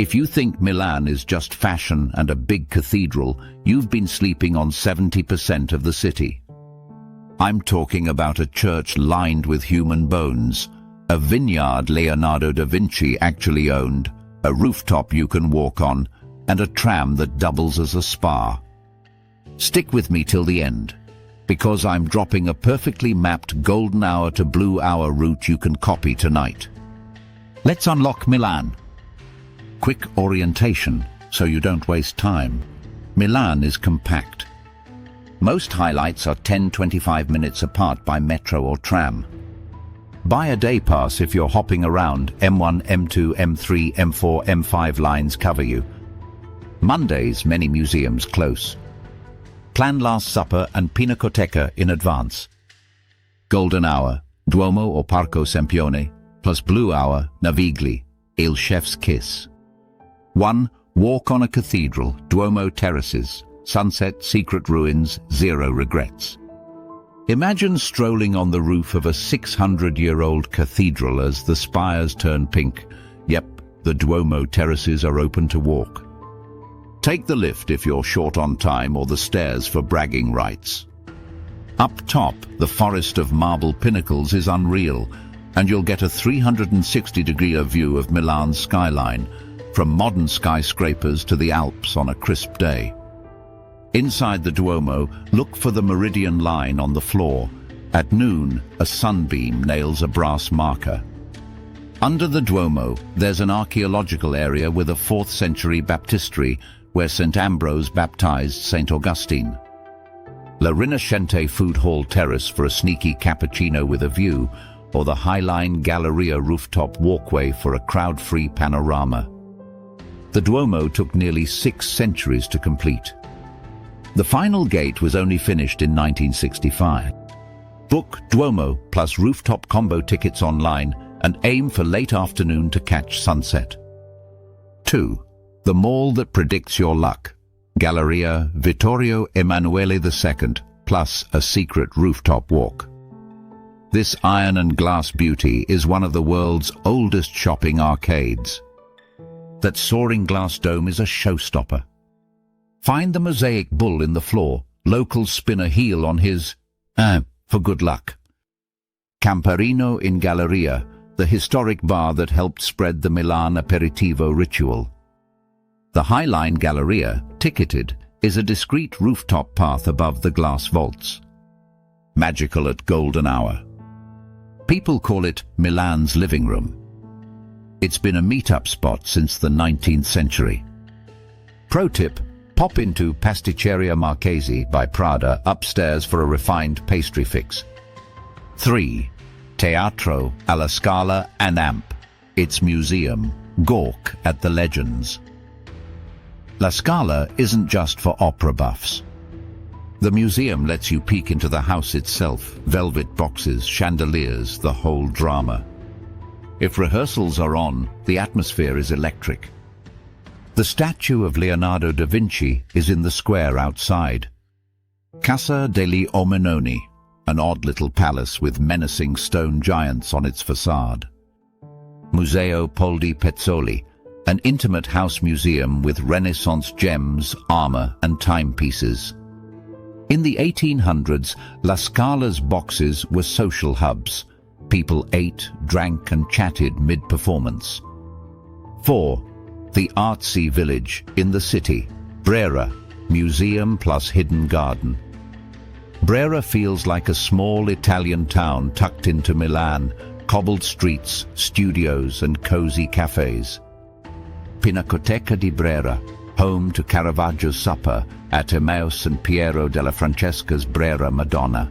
If you think Milan is just fashion and a big cathedral, you've been sleeping on 70% of the city. I'm talking about a church lined with human bones, a vineyard Leonardo da Vinci actually owned, a rooftop you can walk on, and a tram that doubles as a spa. Stick with me till the end, because I'm dropping a perfectly mapped golden hour to blue hour route you can copy tonight. Let's unlock Milan. Quick orientation, so you don't waste time. Milan is compact. Most highlights are 10-25 minutes apart by metro or tram. Buy a day pass if you're hopping around. M1, M2, M3, M4, M5 lines cover you. Mondays, many museums close. Plan Last Supper and Pinacoteca in advance. Golden Hour, Duomo or Parco Sempione, plus Blue Hour, Navigli, Il Chef's Kiss. 1. Walk on a cathedral, Duomo terraces, sunset, secret ruins, zero regrets. Imagine strolling on the roof of a 600-year-old cathedral as the spires turn pink. Yep, the Duomo terraces are open to walk. Take the lift if you're short on time, or the stairs for bragging rights. Up top, the forest of marble pinnacles is unreal, and you'll get a 360-degree view of Milan's skyline, from modern skyscrapers to the Alps on a crisp day. Inside the Duomo, look for the meridian line on the floor. At noon, a sunbeam nails a brass marker. Under the Duomo, there's an archaeological area with a 4th century baptistery where St. Ambrose baptized St. Augustine. La Rinascente Food Hall Terrace for a sneaky cappuccino with a view, or the Highline Galleria rooftop walkway for a crowd-free panorama. The Duomo took nearly 6 centuries to complete. The final gate was only finished in 1965. Book Duomo plus rooftop combo tickets online and aim for late afternoon to catch sunset. 2. The mall that predicts your luck. Galleria, Vittorio, Emanuele II, plus a secret rooftop walk. This iron and glass beauty is one of the world's oldest shopping arcades. That soaring glass dome is a showstopper. Find the mosaic bull in the floor. Locals spin a heel on his, for good luck. Camperino in Galleria, the historic bar that helped spread the Milan aperitivo ritual. The Highline Galleria, ticketed, is a discreet rooftop path above the glass vaults. Magical at golden hour. People call it Milan's living room. It's been a meet-up spot since the 19th century. Pro tip, pop into Pasticceria Marchesi by Prada upstairs for a refined pastry fix. 3. Teatro alla Scala and Amp. Its museum, gawk at the legends. La Scala isn't just for opera buffs. The museum lets you peek into the house itself, velvet boxes, chandeliers, the whole drama. If rehearsals are on, the atmosphere is electric. The statue of Leonardo da Vinci is in the square outside. Casa degli Omenoni, an odd little palace with menacing stone giants on its facade. Museo Poldi Pezzoli, an intimate house museum with Renaissance gems, armor, and timepieces. In the 1800s, La Scala's boxes were social hubs. People ate, drank, and chatted mid-performance. 4. The artsy village in the city, Brera, museum plus hidden garden. Brera feels like a small Italian town tucked into Milan, cobbled streets, studios, and cozy cafes. Pinacoteca di Brera, home to Caravaggio's supper at Emmaus and Piero della Francesca's Brera Madonna.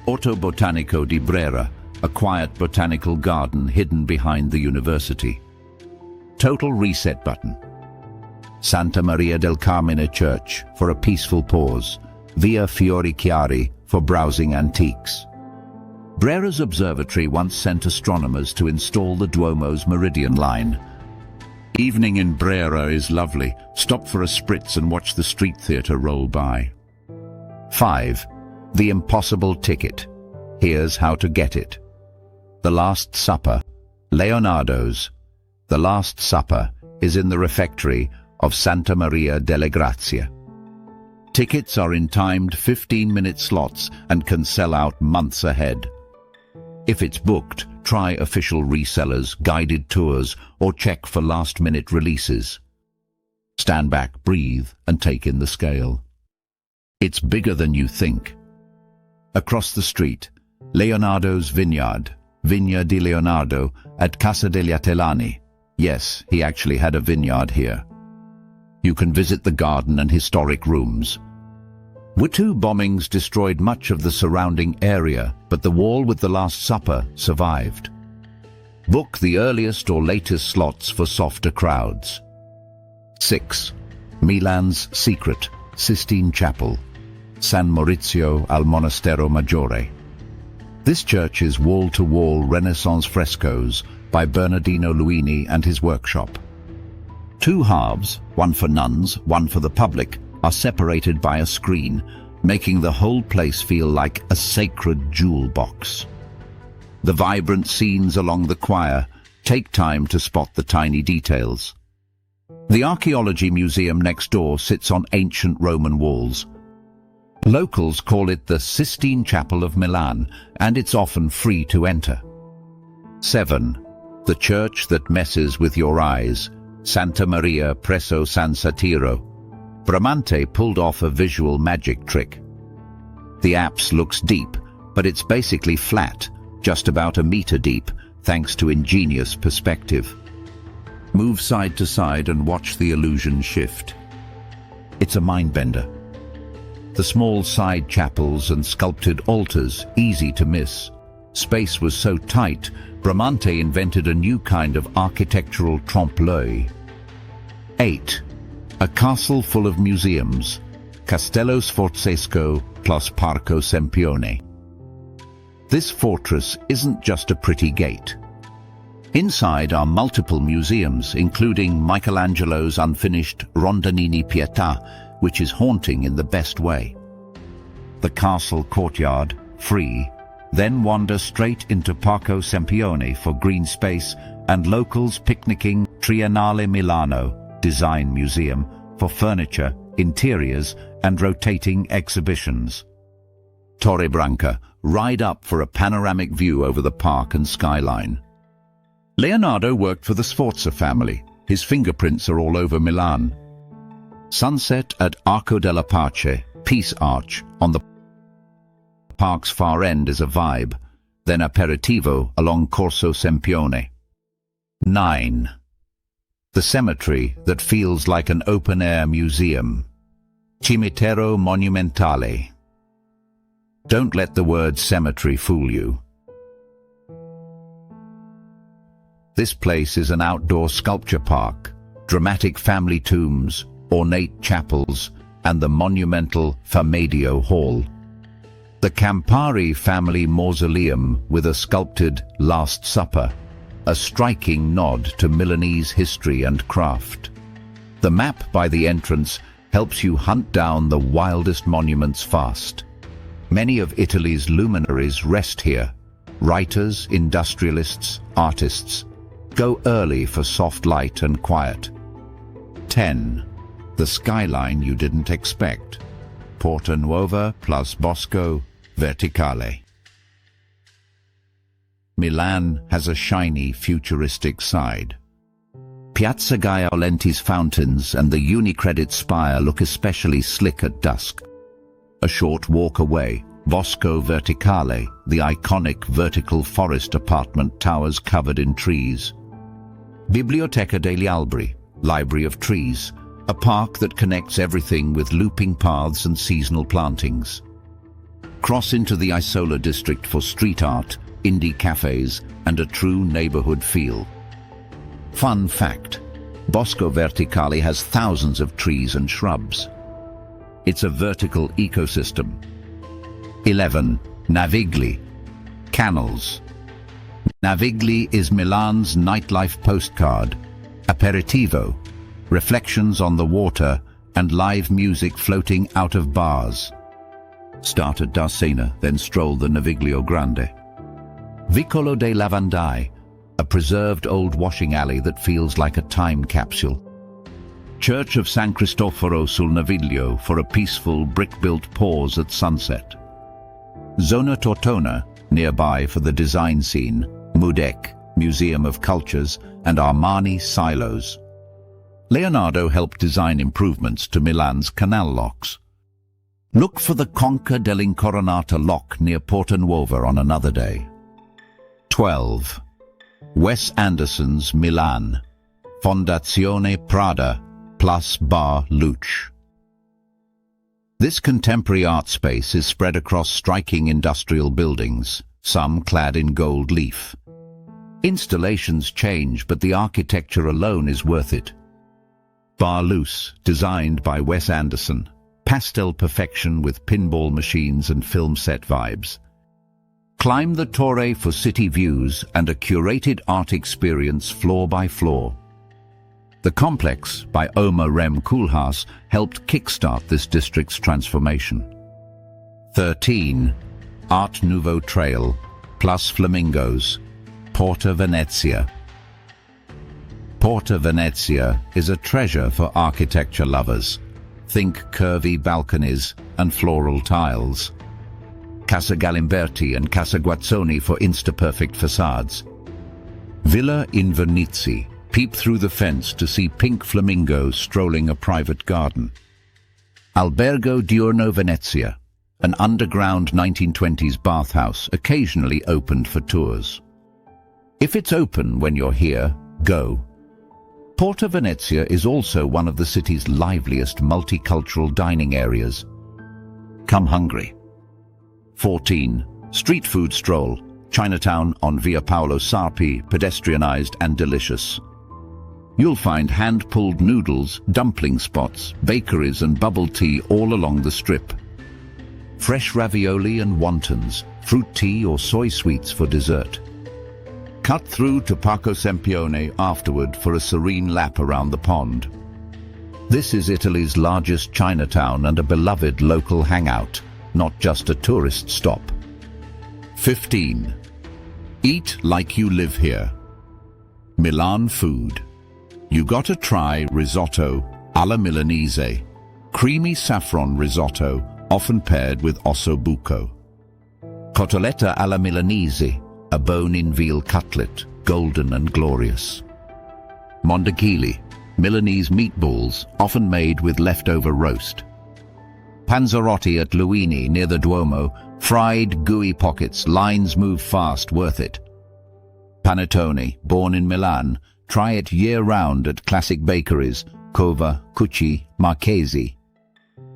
Orto Botanico di Brera, a quiet botanical garden hidden behind the university. Total reset button. Santa Maria del Carmine Church for a peaceful pause. Via Fiori Chiari for browsing antiques. Brera's observatory once sent astronomers to install the Duomo's meridian line. Evening in Brera is lovely. Stop for a spritz and watch the street theatre roll by. 5. The impossible ticket. Here's how to get it. The Last Supper, Leonardo's. The Last Supper is in the refectory of Santa Maria delle Grazie. Tickets are in timed 15-minute slots and can sell out months ahead. If it's booked, try official resellers, guided tours, or check for last-minute releases. Stand back, breathe, and take in the scale. It's bigger than you think. Across the street, Leonardo's vineyard, Vigna di Leonardo, at Casa degli Atellani. Yes, he actually had a vineyard here. You can visit the garden and historic rooms. Two bombings destroyed much of the surrounding area, but the wall with the Last Supper survived. Book the earliest or latest slots for softer crowds. 6. Milan's secret, Sistine Chapel, San Maurizio al Monastero Maggiore. This church is wall-to-wall Renaissance frescoes by Bernardino Luini and his workshop. Two halves, one for nuns, one for the public, are separated by a screen, making the whole place feel like a sacred jewel box. The vibrant scenes along the choir take time to spot the tiny details. The archaeology museum next door sits on ancient Roman walls. Locals call it the Sistine Chapel of Milan, and it's often free to enter. 7. The church that messes with your eyes, Santa Maria presso San Satiro. Bramante pulled off a visual magic trick. The apse looks deep, but it's basically flat, just about a meter deep, thanks to ingenious perspective. Move side to side and watch the illusion shift. It's a mind-bender. The small side chapels and sculpted altars, easy to miss. Space was so tight, Bramante invented a new kind of architectural trompe-l'œil. 8. A castle full of museums, Castello Sforzesco plus Parco Sempione. This fortress isn't just a pretty gate. Inside are multiple museums, including Michelangelo's unfinished Rondanini Pietà, which is haunting in the best way. The castle courtyard, free, then wander straight into Parco Sempione for green space and locals picnicking. Triennale Milano Design Museum for furniture, interiors, and rotating exhibitions. Torre Branca, ride up for a panoramic view over the park and skyline. Leonardo worked for the Sforza family. His fingerprints are all over Milan. Sunset at Arco della Pace, Peace Arch, on the park's far end is a vibe, then aperitivo along Corso Sempione. 9. The cemetery that feels like an open-air museum. Cimitero Monumentale. Don't let the word cemetery fool you. This place is an outdoor sculpture park, dramatic family tombs, ornate chapels, and the monumental Famedio Hall. The Campari family mausoleum with a sculpted Last Supper, a striking nod to Milanese history and craft. The map by the entrance helps you hunt down the wildest monuments fast. Many of Italy's luminaries rest here. Writers, industrialists, artists. Go early for soft light and quiet. 10. The skyline you didn't expect. Porta Nuova plus Bosco Verticale. Milan has a shiny, futuristic side. Piazza Gaiolenti's fountains and the Unicredit spire look especially slick at dusk. A short walk away, Bosco Verticale, the iconic vertical forest apartment towers covered in trees. Biblioteca degli Alberi, Library of Trees, a park that connects everything with looping paths and seasonal plantings. Cross into the Isola district for street art, indie cafes, and a true neighborhood feel. Fun fact, Bosco Verticale has thousands of trees and shrubs. It's a vertical ecosystem. 11. Navigli, canals. Navigli is Milan's nightlife postcard, aperitivo, reflections on the water, and live music floating out of bars. Start at Darsena, then stroll the Naviglio Grande. Vicolo dei Lavandai, a preserved old washing alley that feels like a time capsule. Church of San Cristoforo sul Naviglio for a peaceful brick-built pause at sunset. Zona Tortona, nearby for the design scene, Mudec, Museum of Cultures, and Armani silos. Leonardo helped design improvements to Milan's canal locks. Look for the Conca dell'Incoronata lock near Porta Nuova on another day. 12. Wes Anderson's Milan, Fondazione Prada, plus Bar Luce. This contemporary art space is spread across striking industrial buildings, some clad in gold leaf. Installations change, but the architecture alone is worth it. Bar Luce, designed by Wes Anderson. Pastel perfection with pinball machines and film set vibes. Climb the Torre for city views and a curated art experience floor by floor. The Complex by Omar Rem Koolhaas helped kickstart this district's transformation. 13. Art Nouveau Trail, plus Flamingos, Porta Venezia. Porta Venezia is a treasure for architecture lovers. Think curvy balconies and floral tiles. Casa Galimberti and Casa Guazzoni for insta-perfect facades. Villa Invernizzi. Peep through the fence to see pink flamingos strolling a private garden. Albergo Diurno Venezia, an underground 1920s bathhouse occasionally opened for tours. If it's open when you're here, go. Porta Venezia is also one of the city's liveliest multicultural dining areas. Come hungry. 14. Street food stroll, Chinatown on Via Paolo Sarpi, pedestrianized and delicious. You'll find hand-pulled noodles, dumpling spots, bakeries and bubble tea all along the strip. Fresh ravioli and wontons, fruit tea or soy sweets for dessert. Cut through to Parco Sempione afterward for a serene lap around the pond. This is Italy's largest Chinatown and a beloved local hangout, not just a tourist stop. 15. Eat like you live here. Milan food. You gotta try risotto alla Milanese, creamy saffron risotto, often paired with osso buco. Cotoletta alla Milanese, a bone-in veal cutlet, golden and glorious. Mondaghili, Milanese meatballs, often made with leftover roast. Panzerotti at Luini near the Duomo, fried gooey pockets, lines move fast, worth it. Panettone, born in Milan, try it year-round at classic bakeries, Cova, Cucci, Marchesi.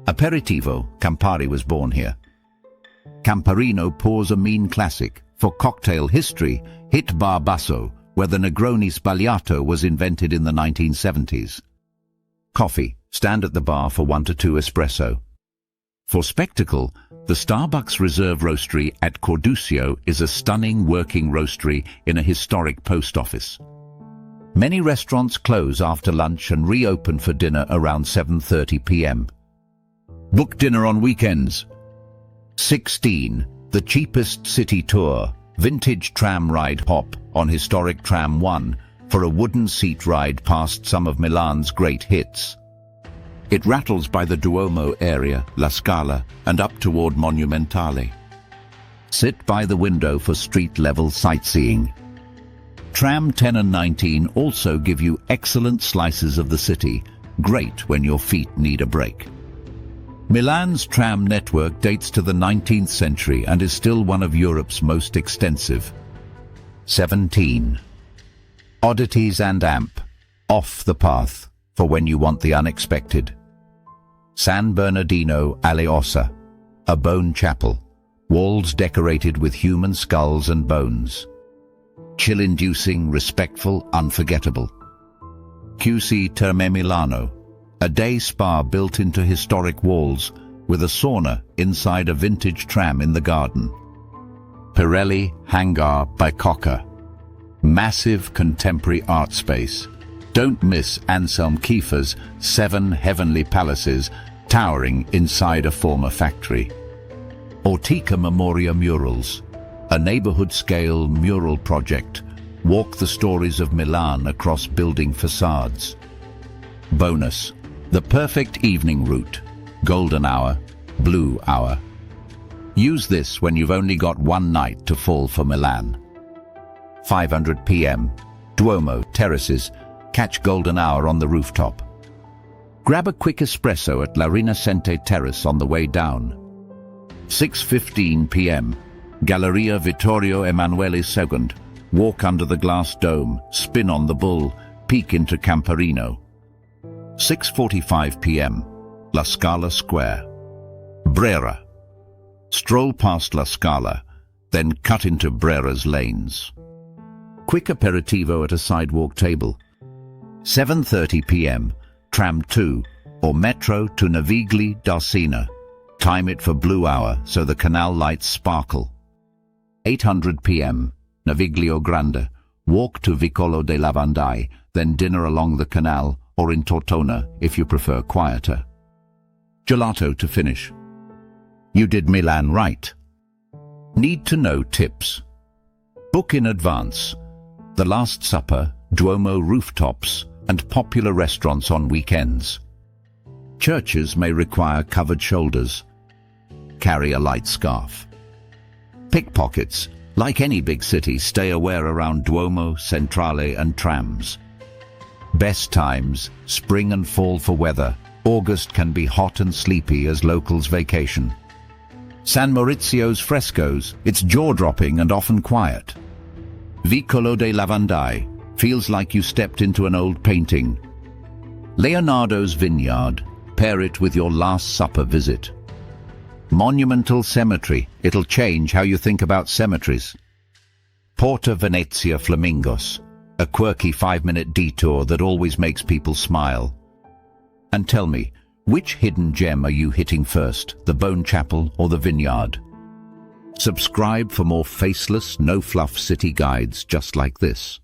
Aperitivo, Campari was born here. Camparino pours a mean classic. For cocktail history, hit Bar Basso, where the Negroni Sbagliato was invented in the 1970s. Coffee, stand at the bar for 1 to 2 espresso. For spectacle, the Starbucks Reserve Roastery at Corduccio is a stunning working roastery in a historic post office. Many restaurants close after lunch and reopen for dinner around 7:30 p.m. Book dinner on weekends. 16. The cheapest city tour, vintage tram ride hop on historic Tram 1 for a wooden seat ride past some of Milan's great hits. It rattles by the Duomo area, La Scala, and up toward Monumentale. Sit by the window for street-level sightseeing. Tram 10 and 19 also give you excellent slices of the city, great when your feet need a break. Milan's tram network dates to the 19th century and is still one of Europe's most extensive. 17. Oddities and Amp, off the path for when you want the unexpected. San Bernardino alle Ossa, a bone chapel, walls decorated with human skulls and bones. Chill-inducing, respectful, unforgettable. QC Terme Milano, a day spa built into historic walls with a sauna inside a vintage tram in the garden. Pirelli Hangar by Coca, massive contemporary art space. Don't miss Anselm Kiefer's 7 heavenly palaces towering inside a former factory. Ortica Memoria Murals, a neighborhood-scale mural project Walk the stories of Milan across building facades. Bonus: the perfect evening route. Golden hour, blue hour. Use this when you've only got one night to fall for Milan. 500 p.m. Duomo, terraces. Catch golden hour on the rooftop. Grab a quick espresso at La Rinascente Terrace on the way down. 6:15 p.m. Galleria Vittorio Emanuele II. Walk under the glass dome, spin on the bull, peek into Camperino. 6:45 p.m. La Scala Square. Brera. Stroll past La Scala, then cut into Brera's lanes. Quick aperitivo at a sidewalk table. 7:30 p.m. Tram 2 or metro to Navigli d'Arsina. Time it for blue hour so the canal lights sparkle. 800 p.m. Naviglio Grande. Walk to Vicolo dei Lavandai, then dinner along the canal or in Tortona if you prefer quieter. Gelato to finish. You did Milan right. Need to know tips. Book in advance. The Last Supper, Duomo rooftops, and popular restaurants on weekends. Churches may require covered shoulders. Carry a light scarf. Pickpockets. Like any big city, stay aware around Duomo, Centrale and trams. Best times, spring and fall for weather. August can be hot and sleepy as locals vacation. San Maurizio's frescoes, it's jaw-dropping and often quiet. Vicolo dei Lavandai, feels like you stepped into an old painting. Leonardo's vineyard, pair it with your Last Supper visit. Monumental cemetery, it'll change how you think about cemeteries. Porta Venezia Flamingos, a quirky 5-minute detour that always makes people smile. And tell me, which hidden gem are you hitting first, the Bone Chapel or the vineyard? Subscribe for more faceless, no-fluff city guides just like this.